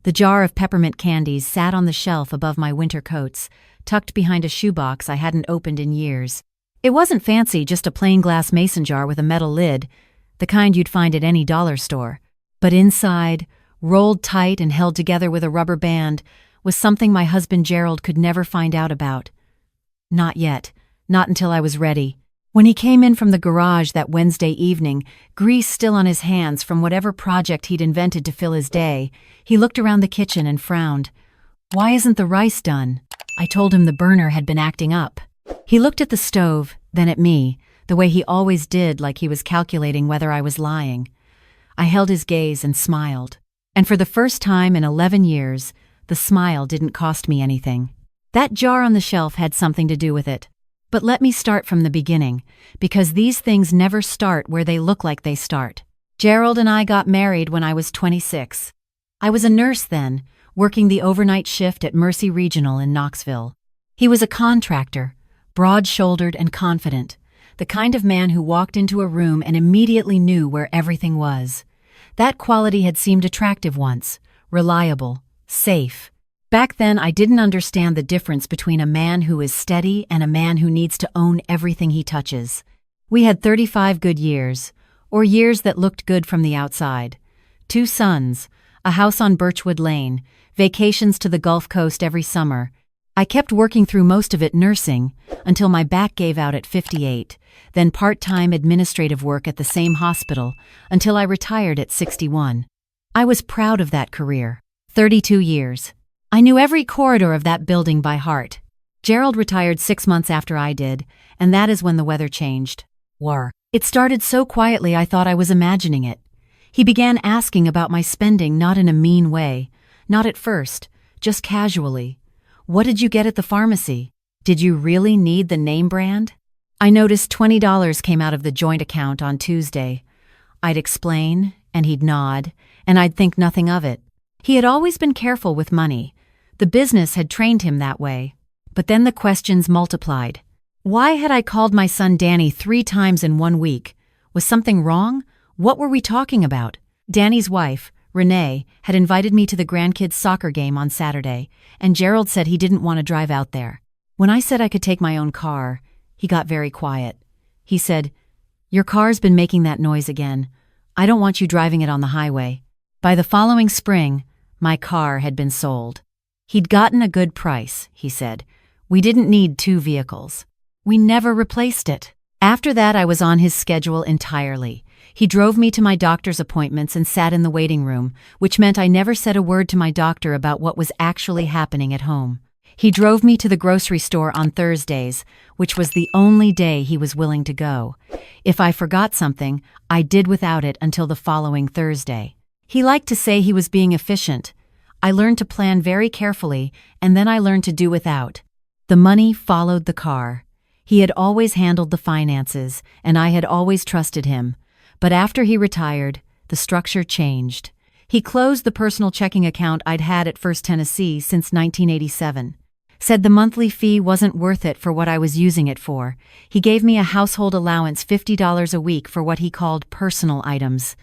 The jar of peppermint candies sat on the shelf above my winter coats, tucked behind a shoebox I hadn't opened in years. It wasn't fancy, just a plain glass mason jar with a metal lid, the kind you'd find at any dollar store. But inside, rolled tight and held together with a rubber band, was something my husband Gerald could never find out about. Not yet. Not until I was ready. When he came in from the garage that Wednesday evening, grease still on his hands from whatever project he'd invented to fill his day, he looked around the kitchen and frowned. "Why isn't the rice done?" I told him the burner had been acting up. He looked at the stove, then at me, the way he always did, like he was calculating whether I was lying. I held his gaze and smiled. And for the first time in 11 years, the smile didn't cost me anything. That jar on the shelf had something to do with it. But let me start from the beginning, because these things never start where they look like they start. Gerald and I got married when I was 26. I was a nurse then, working the overnight shift at Mercy Regional in Knoxville. He was a contractor, broad-shouldered and confident, the kind of man who walked into a room and immediately knew where everything was. That quality had seemed attractive once, reliable, safe. Back then, I didn't understand the difference between a man who is steady and a man who needs to own everything he touches. We had 35 good years, or years that looked good from the outside. 2 sons, a house on Birchwood Lane, vacations to the Gulf Coast every summer. I kept working through most of it nursing, until my back gave out at 58, then part-time administrative work at the same hospital, until I retired at 61. I was proud of that career. 32 years. I knew every corridor of that building by heart. Gerald retired 6 months after I did, and that is when the weather changed. It started so quietly I thought I was imagining it. He began asking about my spending, not in a mean way, not at first, just casually. "What did you get at the pharmacy? Did you really need the name brand?" I noticed $20 came out of the joint account on Tuesday. I'd explain, and he'd nod, and I'd think nothing of it. He had always been careful with money. The business had trained him that way. But then the questions multiplied. Why had I called my son Danny 3 times in 1 week? Was something wrong? What were we talking about? Danny's wife, Renee, had invited me to the grandkids' soccer game on Saturday, and Gerald said he didn't want to drive out there. When I said I could take my own car, he got very quiet. He said, "Your car's been making that noise again. I don't want you driving it on the highway." By the following spring, my car had been sold. He'd gotten a good price, he said. We didn't need 2 vehicles. We never replaced it. After that, I was on his schedule entirely. He drove me to my doctor's appointments and sat in the waiting room, which meant I never said a word to my doctor about what was actually happening at home. He drove me to the grocery store on Thursdays, which was the only day he was willing to go. If I forgot something, I did without it until the following Thursday. He liked to say he was being efficient. I learned to plan very carefully, and then I learned to do without. The money followed the car. He had always handled the finances, and I had always trusted him. But after he retired, the structure changed. He closed the personal checking account I'd had at First Tennessee since 1987. Said the monthly fee wasn't worth it for what I was using it for. He gave me a household allowance $50 a week for what he called personal items.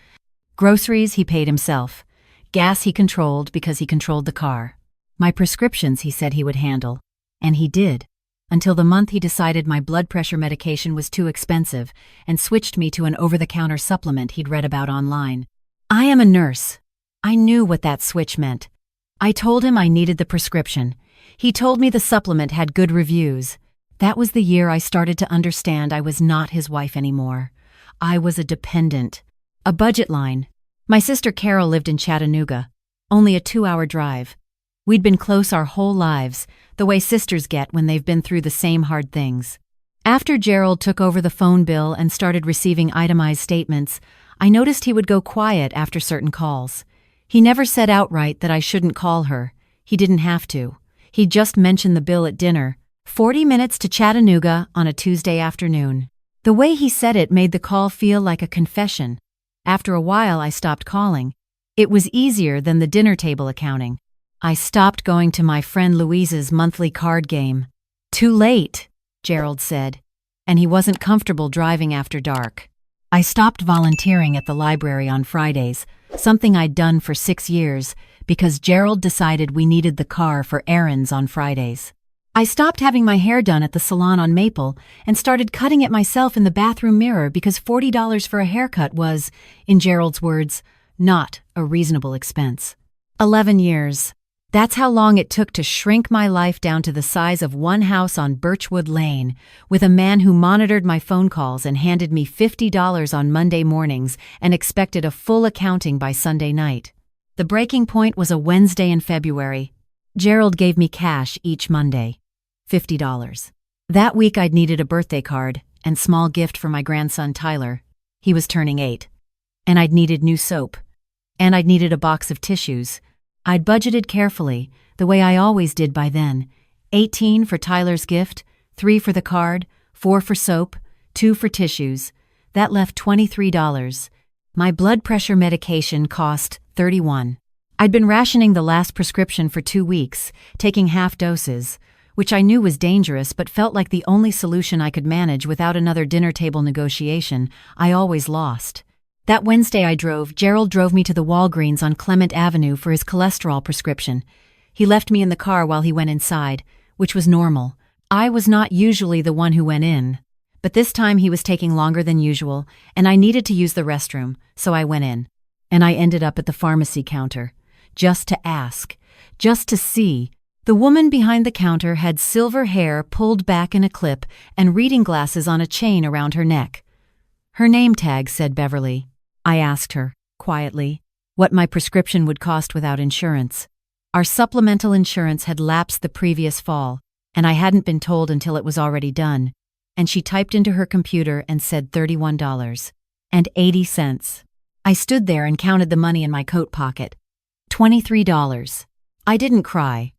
Groceries he paid himself. Gas he controlled because he controlled the car. My prescriptions he said he would handle. And he did. Until the month he decided my blood pressure medication was too expensive and switched me to an over-the-counter supplement he'd read about online. I am a nurse. I knew what that switch meant. I told him I needed the prescription. He told me the supplement had good reviews. That was the year I started to understand I was not his wife anymore. I was a dependent. A budget line. My sister Carol lived in Chattanooga, only a 2-hour drive. We'd been close our whole lives, the way sisters get when they've been through the same hard things. After Gerald took over the phone bill and started receiving itemized statements, I noticed he would go quiet after certain calls. He never said outright that I shouldn't call her. He didn't have to. He just mentioned the bill at dinner. 40 minutes to Chattanooga on a Tuesday afternoon. The way he said it made the call feel like a confession. After a while, I stopped calling. It was easier than the dinner table accounting. I stopped going to my friend Louise's monthly card game. Too late, Gerald said, and he wasn't comfortable driving after dark. I stopped volunteering at the library on Fridays. something I'd done for 6 years because Gerald decided we needed the car for errands on Fridays. I stopped having my hair done at the salon on Maple and started cutting it myself in the bathroom mirror because $40 for a haircut was, in Gerald's words, not a reasonable expense. 11 years. That's how long it took to shrink my life down to the size of one house on Birchwood Lane, with a man who monitored my phone calls and handed me $50 on Monday mornings and expected a full accounting by Sunday night. The breaking point was a Wednesday in February. Gerald gave me cash each Monday. $50. That week I'd needed a birthday card and small gift for my grandson Tyler. He was turning 8. And I'd needed new soap. And I'd needed a box of tissues. I'd budgeted carefully, the way I always did by then. 18 for Tyler's gift, 3 for the card, 4 for soap, 2 for tissues. That left $23. My blood pressure medication cost $31. I'd been rationing the last prescription for 2 weeks, taking half doses, which I knew was dangerous but felt like the only solution I could manage without another dinner table negotiation. I always lost. That Wednesday Gerald drove me to the Walgreens on Clement Avenue for his cholesterol prescription. He left me in the car while he went inside, which was normal. I was not usually the one who went in. But this time he was taking longer than usual, and I needed to use the restroom, so I went in. And I ended up at the pharmacy counter. Just to ask. Just to see. The woman behind the counter had silver hair pulled back in a clip and reading glasses on a chain around her neck. Her name tag said Beverly. I asked her, quietly, what my prescription would cost without insurance. Our supplemental insurance had lapsed the previous fall, and I hadn't been told until it was already done, and she typed into her computer and said $31.80. I stood there and counted the money in my coat pocket. $23. I didn't cry.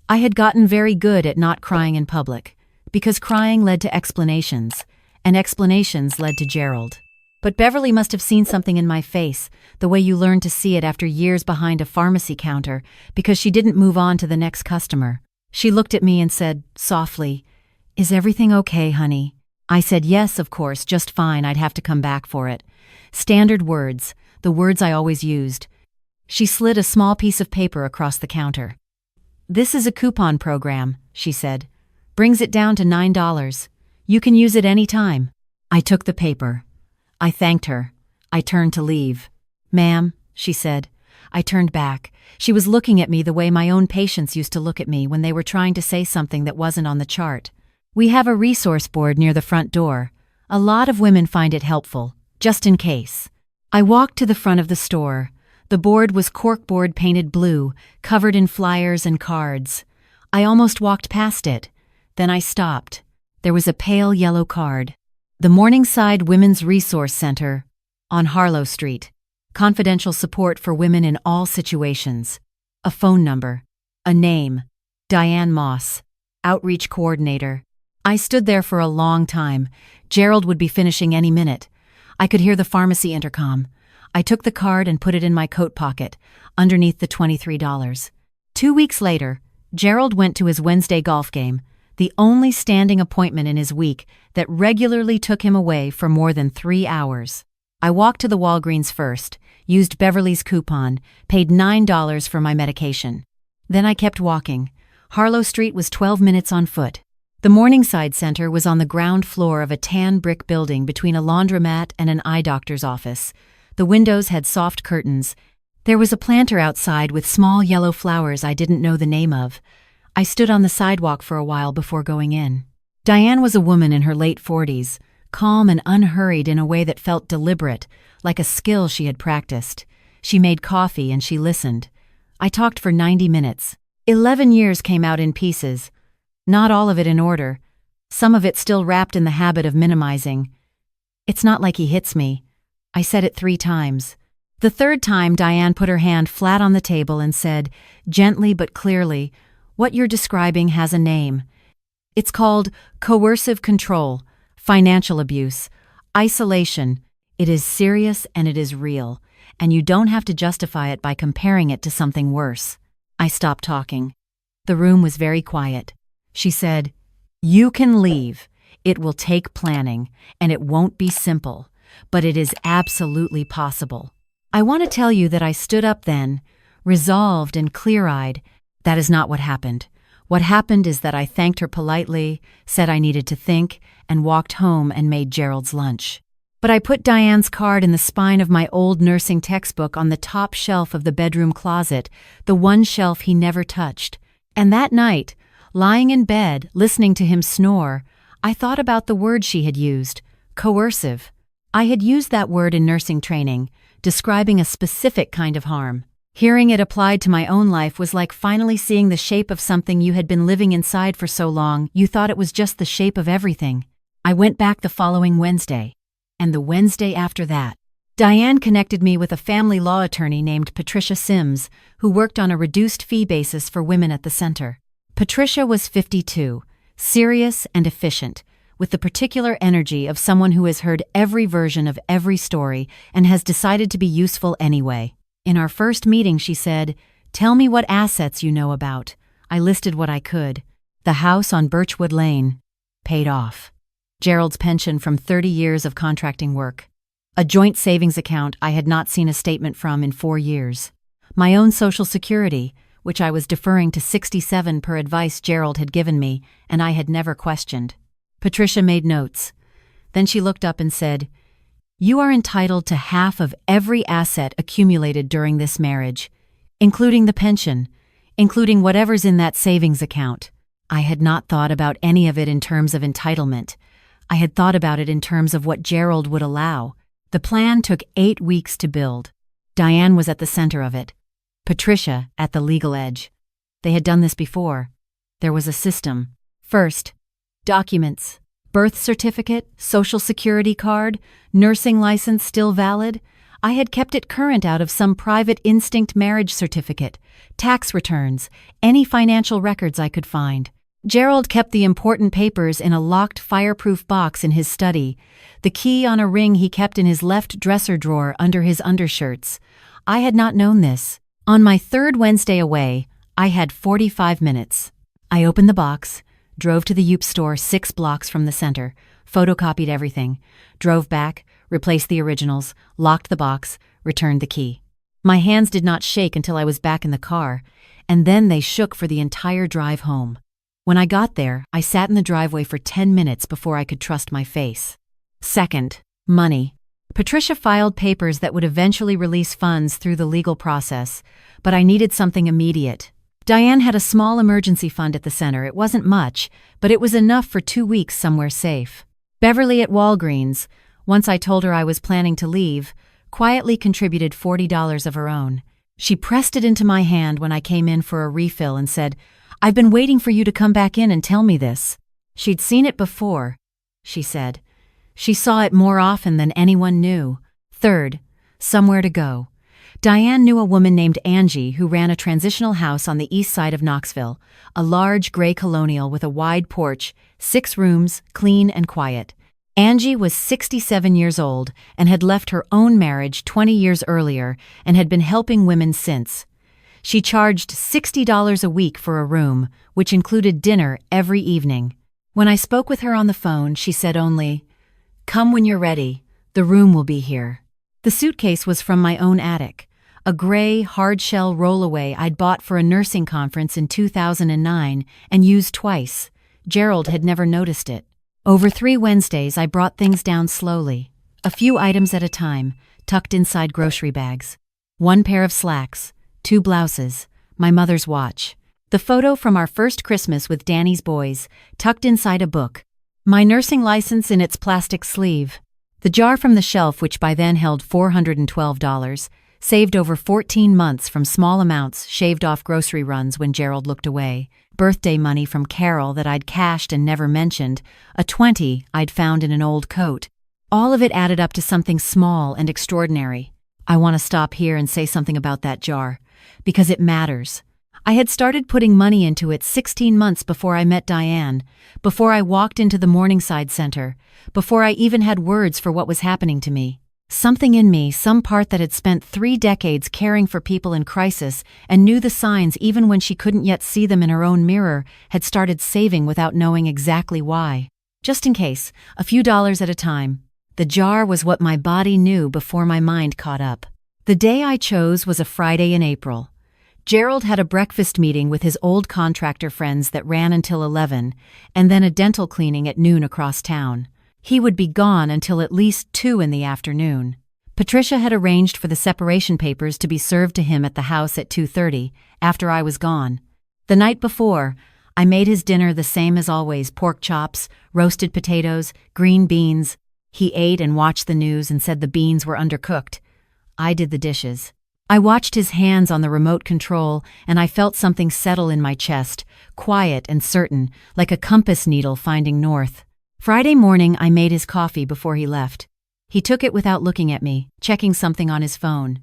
I had gotten very good at not crying in public, because crying led to explanations, and explanations led to Gerald. But Beverly must have seen something in my face, the way you learn to see it after years behind a pharmacy counter, because she didn't move on to the next customer. She looked at me and said, softly, "Is everything okay, honey?" I said, "Yes, of course, just fine, I'd have to come back for it." Standard words, the words I always used. She slid a small piece of paper across the counter. "This is a coupon program," she said. "Brings it down to $9. You can use it any time." I took the paper. I thanked her. I turned to leave. "Ma'am," she said. I turned back. She was looking at me the way my own patients used to look at me when they were trying to say something that wasn't on the chart. "We have a resource board near the front door. A lot of women find it helpful, just in case." I walked to the front of the store. The board was corkboard painted blue, covered in flyers and cards. I almost walked past it. Then I stopped. There was a pale yellow card. The Morningside Women's Resource Center, on Harlow Street. Confidential support for women in all situations. A phone number. A name. Diane Moss. Outreach coordinator. I stood there for a long time. Gerald would be finishing any minute. I could hear the pharmacy intercom. I took the card and put it in my coat pocket, underneath the $23. 2 weeks later, Gerald went to his Wednesday golf game, the only standing appointment in his week that regularly took him away for more than 3 hours. I walked to the Walgreens first, used Beverly's coupon, paid $9 for my medication. Then I kept walking. Harlow Street was 12 minutes on foot. The Morningside Center was on the ground floor of a tan brick building between a laundromat and an eye doctor's office. The windows had soft curtains. There was a planter outside with small yellow flowers I didn't know the name of. I stood on the sidewalk for a while before going in. Diane was a woman in her late 40s, calm and unhurried in a way that felt deliberate, like a skill she had practiced. She made coffee and she listened. I talked for 90 minutes. 11 years came out in pieces. Not all of it in order. Some of it still wrapped in the habit of minimizing. "It's not like he hits me." I said it 3 times. The 3rd time, Diane put her hand flat on the table and said, gently but clearly, "What you're describing has a name. It's called coercive control, financial abuse, isolation. It is serious and it is real, and you don't have to justify it by comparing it to something worse." I stopped talking. The room was very quiet. She said, "You can leave. It will take planning, and it won't be simple. But it is absolutely possible." I want to tell you that I stood up then, resolved and clear-eyed. That is not what happened. What happened is that I thanked her politely, said I needed to think, and walked home and made Gerald's lunch. But I put Diane's card in the spine of my old nursing textbook on the top shelf of the bedroom closet, the one shelf he never touched. And that night, lying in bed, listening to him snore, I thought about the word she had used, coercive. I had used that word in nursing training, describing a specific kind of harm. Hearing it applied to my own life was like finally seeing the shape of something you had been living inside for so long you thought it was just the shape of everything. I went back the following Wednesday, and the Wednesday after that. Diane connected me with a family law attorney named Patricia Sims, who worked on a reduced fee basis for women at the center. Patricia was 52, serious and efficient, with the particular energy of someone who has heard every version of every story and has decided to be useful anyway. In our first meeting, she said, "Tell me what assets you know about." I listed what I could. The house on Birchwood Lane. Paid off. Gerald's pension from 30 years of contracting work. A joint savings account I had not seen a statement from in 4 years. My own Social Security, which I was deferring to 67 per advice Gerald had given me, and I had never questioned. Patricia made notes. Then she looked up and said, "You are entitled to half of every asset accumulated during this marriage, including the pension, including whatever's in that savings account." I had not thought about any of it in terms of entitlement. I had thought about it in terms of what Gerald would allow. The plan took 8 weeks to build. Diane was at the center of it. Patricia at the legal edge. They had done this before. There was a system. First, documents. Birth certificate, Social Security card, nursing license still valid. I had kept it current out of some private instinct marriage certificate, tax returns, any financial records I could find. Gerald kept the important papers in a locked fireproof box in his study, the key on a ring he kept in his left dresser drawer under his undershirts. I had not known this. On my third Wednesday away, I had 45 minutes. I opened the box, drove to the Yoop store 6 blocks from the center, photocopied everything, drove back, replaced the originals, locked the box, returned the key. My hands did not shake until I was back in the car, and then they shook for the entire drive home. When I got there, I sat in the driveway for 10 minutes before I could trust my face. Second, money. Patricia filed papers that would eventually release funds through the legal process, but I needed something immediate. Diane had a small emergency fund at the center. It wasn't much, but it was enough for 2 weeks somewhere safe. Beverly at Walgreens, once I told her I was planning to leave, quietly contributed $40 of her own. She pressed it into my hand when I came in for a refill and said, "I've been waiting for you to come back in and tell me this." She'd seen it before, she said. She saw it more often than anyone knew. Third, somewhere to go. Diane knew a woman named Angie who ran a transitional house on the east side of Knoxville, a large gray colonial with a wide porch, 6 rooms, clean and quiet. Angie was 67 years old and had left her own marriage 20 years earlier and had been helping women since. She charged $60 a week for a room, which included dinner every evening. When I spoke with her on the phone, she said only, "Come when you're ready. The room will be here." The suitcase was from my own attic, a gray, hard-shell rollaway I'd bought for a nursing conference in 2009 and used twice. Gerald had never noticed it. Over 3 Wednesdays, I brought things down slowly, a few items at a time, tucked inside grocery bags. 1 pair of slacks, 2 blouses, my mother's watch, the photo from our first Christmas with Danny's boys, tucked inside a book, my nursing license in its plastic sleeve, the jar from the shelf which by then held $412, saved over 14 months from small amounts shaved off grocery runs when Gerald looked away, birthday money from Carol that I'd cashed and never mentioned, a 20 I'd found in an old coat. All of it added up to something small and extraordinary. I want to stop here and say something about that jar, because it matters. I had started putting money into it 16 months before I met Diane, before I walked into the Morningside Center, before I even had words for what was happening to me. Something in me, some part that had spent 3 decades caring for people in crisis and knew the signs even when she couldn't yet see them in her own mirror, had started saving without knowing exactly why. Just in case, a few dollars at a time. The jar was what my body knew before my mind caught up. The day I chose was a Friday in April. Gerald had a breakfast meeting with his old contractor friends that ran until 11, and then a dental cleaning at noon across town. He would be gone until at least 2 in the afternoon. Patricia had arranged for the separation papers to be served to him at the house at 2:30, after I was gone. The night before, I made his dinner the same as always: pork chops, roasted potatoes, green beans. He ate and watched the news and said the beans were undercooked. I did the dishes. I watched his hands on the remote control, and I felt something settle in my chest, quiet and certain, like a compass needle finding north. Friday morning, I made his coffee before he left. He took it without looking at me, checking something on his phone.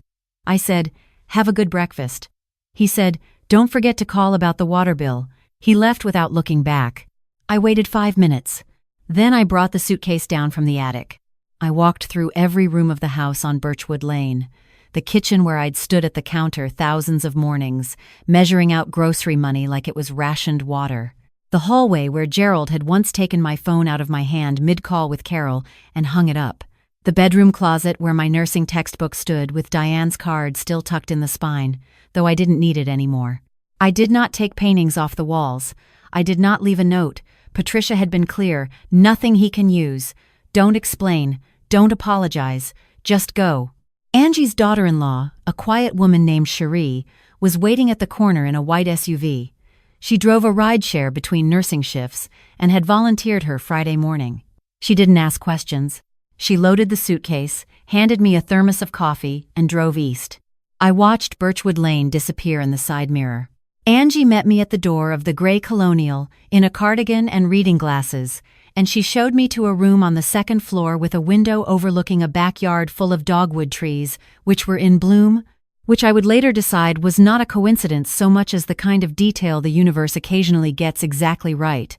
I said, "Have a good breakfast." He said, "Don't forget to call about the water bill." He left without looking back. I waited 5 minutes. Then I brought the suitcase down from the attic. I walked through every room of the house on Birchwood Lane. The kitchen where I'd stood at the counter thousands of mornings, measuring out grocery money like it was rationed water. The hallway where Gerald had once taken my phone out of my hand mid-call with Carol and hung it up. The bedroom closet where my nursing textbook stood with Diane's card still tucked in the spine, though I didn't need it anymore. I did not take paintings off the walls. I did not leave a note. Patricia had been clear: nothing he can use. Don't explain. Don't apologize. Just go. Angie's daughter-in-law, a quiet woman named Cherie, was waiting at the corner in a white SUV. She drove a rideshare between nursing shifts and had volunteered her Friday morning. She didn't ask questions. She loaded the suitcase, handed me a thermos of coffee, and drove east. I watched Birchwood Lane disappear in the side mirror. Angie met me at the door of the gray Colonial in a cardigan and reading glasses, and she showed me to a room on the second floor with a window overlooking a backyard full of dogwood trees, which were in bloom, which I would later decide was not a coincidence so much as the kind of detail the universe occasionally gets exactly right.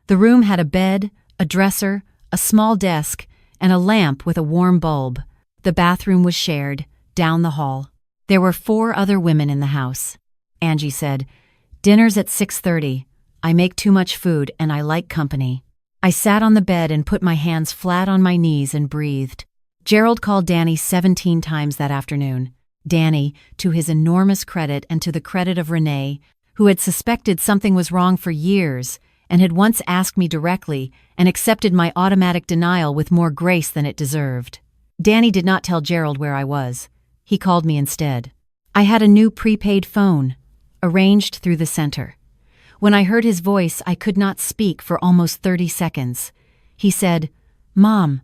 The room had a bed, a dresser, a small desk, and a lamp with a warm bulb. The bathroom was shared, down the hall. There were 4 other women in the house. Angie said, "Dinner's at 6:30. I make too much food and I like company." I sat on the bed and put my hands flat on my knees and breathed. Gerald called Danny 17 times that afternoon. Danny, to his enormous credit and to the credit of Renee, who had suspected something was wrong for years and had once asked me directly and accepted my automatic denial with more grace than it deserved. Danny did not tell Gerald where I was. He called me instead. I had a new prepaid phone, arranged through the center. When I heard his voice, I could not speak for almost 30 seconds. He said, "Mom,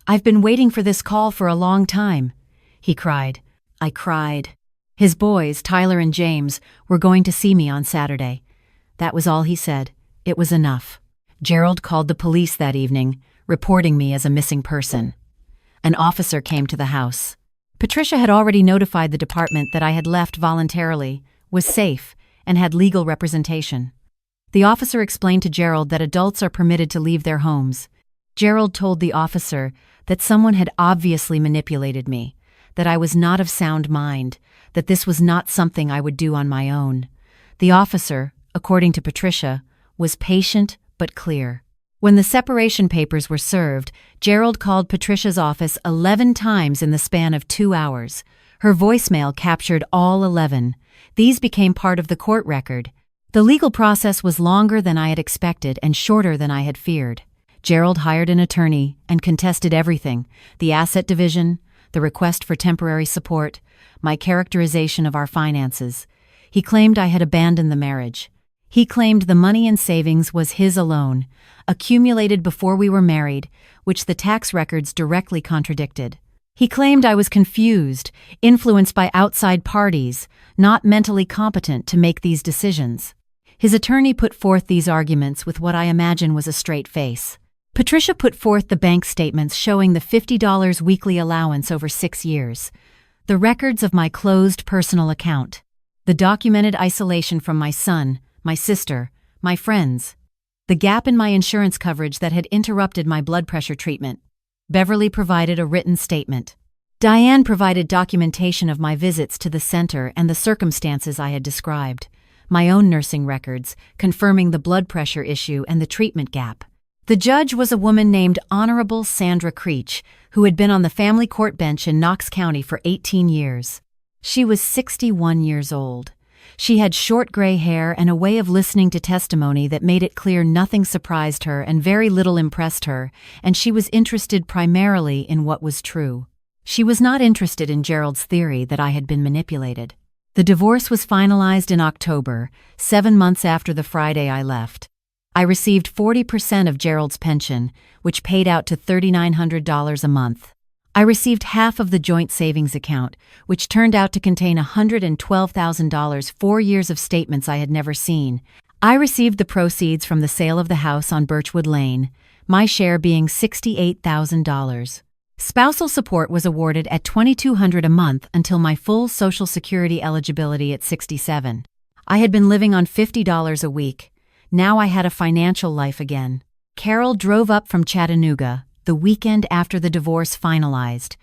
I've been waiting for this call for a long time." He cried. I cried. His boys, Tyler and James, were going to see me on Saturday. That was all he said. It was enough. Gerald called the police that evening, reporting me as a missing person. An officer came to the house. Patricia had already notified the department that I had left voluntarily, was safe, and had legal representation. The officer explained to Gerald that adults are permitted to leave their homes. Gerald told the officer that someone had obviously manipulated me, that I was not of sound mind, that this was not something I would do on my own. The officer, according to Patricia, was patient but clear. When the separation papers were served, Gerald called Patricia's office 11 times in the span of 2 hours. Her voicemail captured all 11. These became part of the court record. The legal process was longer than I had expected and shorter than I had feared. Gerald hired an attorney and contested everything: the asset division, the request for temporary support, my characterization of our finances. He claimed I had abandoned the marriage. He claimed the money and savings was his alone, accumulated before we were married, which the tax records directly contradicted. He claimed I was confused, influenced by outside parties, not mentally competent to make these decisions. His attorney put forth these arguments with what I imagine was a straight face. Patricia put forth the bank statements showing the $50 weekly allowance over 6 years, the records of my closed personal account, the documented isolation from my son, my sister, my friends, the gap in my insurance coverage that had interrupted my blood pressure treatment. Beverly provided a written statement. Diane provided documentation of my visits to the center and the circumstances I had described, my own nursing records, confirming the blood pressure issue and the treatment gap. The judge was a woman named Honorable Sandra Creech, who had been on the family court bench in Knox County for 18 years. She was 61 years old. She had short gray hair and a way of listening to testimony that made it clear nothing surprised her and very little impressed her, and she was interested primarily in what was true. She was not interested in Gerald's theory that I had been manipulated. The divorce was finalized in October, 7 months after the Friday I left. I received 40% of Gerald's pension, which paid out to $3,900 a month. I received half of the joint savings account, which turned out to contain $112,000, 4 years of statements I had never seen. I received the proceeds from the sale of the house on Birchwood Lane, my share being $68,000. Spousal support was awarded at $2,200 a month until my full Social Security eligibility at 67. I had been living on $50 a week. Now I had a financial life again. Carol drove up from Chattanooga the weekend after the divorce finalized.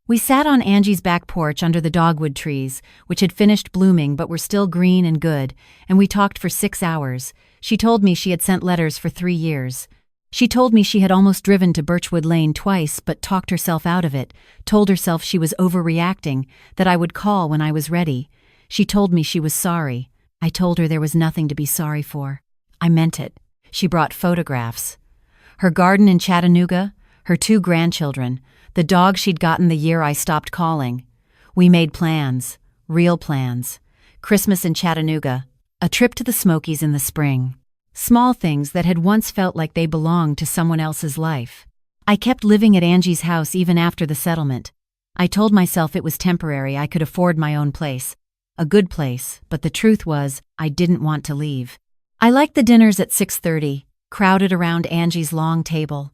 We sat on Angie's back porch under the dogwood trees, which had finished blooming but were still green and good, and we talked for 6 hours. She told me she had sent letters for 3 years. She told me she had almost driven to Birchwood Lane twice but talked herself out of it, told herself she was overreacting, that I would call when I was ready. She told me she was sorry. I told her there was nothing to be sorry for. I meant it. She brought photographs. Her garden in Chattanooga, her 2 grandchildren, the dog she'd gotten the year I stopped calling. We made plans, real plans. Christmas in Chattanooga, a trip to the Smokies in the spring. Small things that had once felt like they belonged to someone else's life. I kept living at Angie's house even after the settlement. I told myself it was temporary, I could afford my own place. A good place, but the truth was, I didn't want to leave. I liked the dinners at 6:30, crowded around Angie's long table.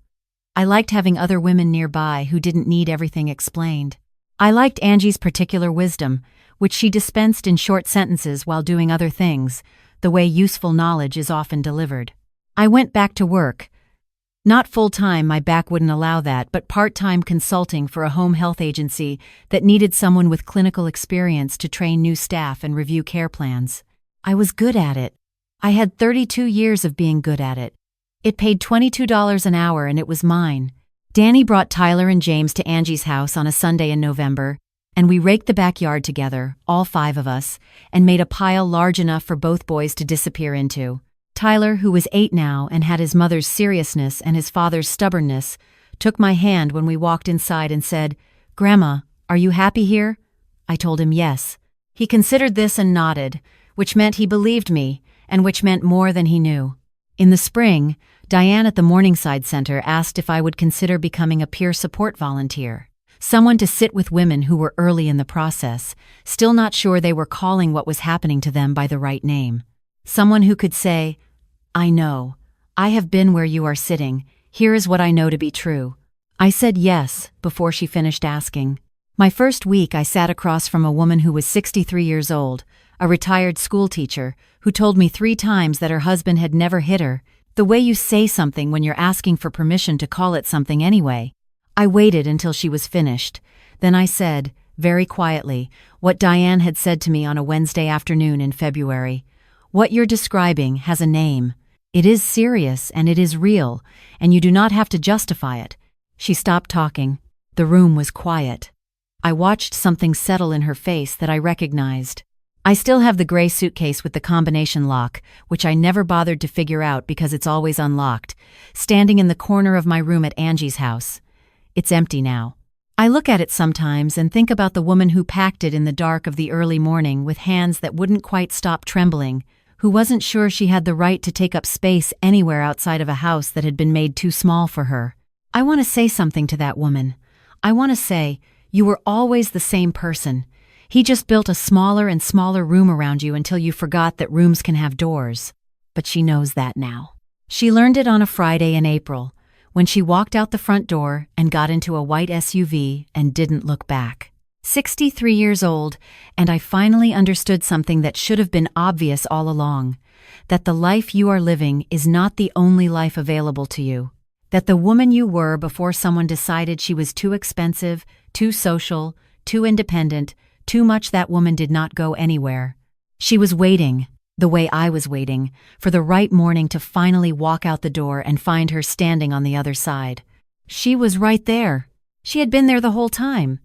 I liked having other women nearby who didn't need everything explained. I liked Angie's particular wisdom, which she dispensed in short sentences while doing other things, the way useful knowledge is often delivered. I went back to work. Not full-time, my back wouldn't allow that, but part-time consulting for a home health agency that needed someone with clinical experience to train new staff and review care plans. I was good at it. I had 32 years of being good at it. It paid $22 an hour and it was mine. Danny brought Tyler and James to Angie's house on a Sunday in November, and we raked the backyard together, all 5 of us, and made a pile large enough for both boys to disappear into. Tyler, who was 8 now and had his mother's seriousness and his father's stubbornness, took my hand when we walked inside and said, "Grandma, are you happy here?" I told him yes. He considered this and nodded, which meant he believed me, and which meant more than he knew. In the spring, Diane at the Morningside Center asked if I would consider becoming a peer support volunteer, someone to sit with women who were early in the process, still not sure they were calling what was happening to them by the right name. Someone who could say, "I know. I have been where you are sitting. Here is what I know to be true." I said yes before she finished asking. My first week, I sat across from a woman who was 63 years old, a retired school teacher, who told me 3 times that her husband had never hit her. The way you say something when you're asking for permission to call it something anyway. I waited until she was finished. Then I said, very quietly, what Diane had said to me on a Wednesday afternoon in February. What you're describing has a name. It is serious and it is real, and you do not have to justify it. She stopped talking. The room was quiet. I watched something settle in her face that I recognized. I still have the gray suitcase with the combination lock, which I never bothered to figure out because it's always unlocked, standing in the corner of my room at Angie's house. It's empty now. I look at it sometimes and think about the woman who packed it in the dark of the early morning with hands that wouldn't quite stop trembling, who wasn't sure she had the right to take up space anywhere outside of a house that had been made too small for her. I want to say something to that woman. I want to say, you were always the same person. He just built a smaller and smaller room around you until you forgot that rooms can have doors. But she knows that now. She learned it on a Friday in April, when she walked out the front door and got into a white SUV and didn't look back. 63 years old, and I finally understood something that should have been obvious all along, that the life you are living is not the only life available to you, that the woman you were before someone decided she was too expensive, too social, too independent, too much, that woman did not go anywhere. She was waiting, the way I was waiting, for the right morning to finally walk out the door and find her standing on the other side. She was right there. She had been there the whole time.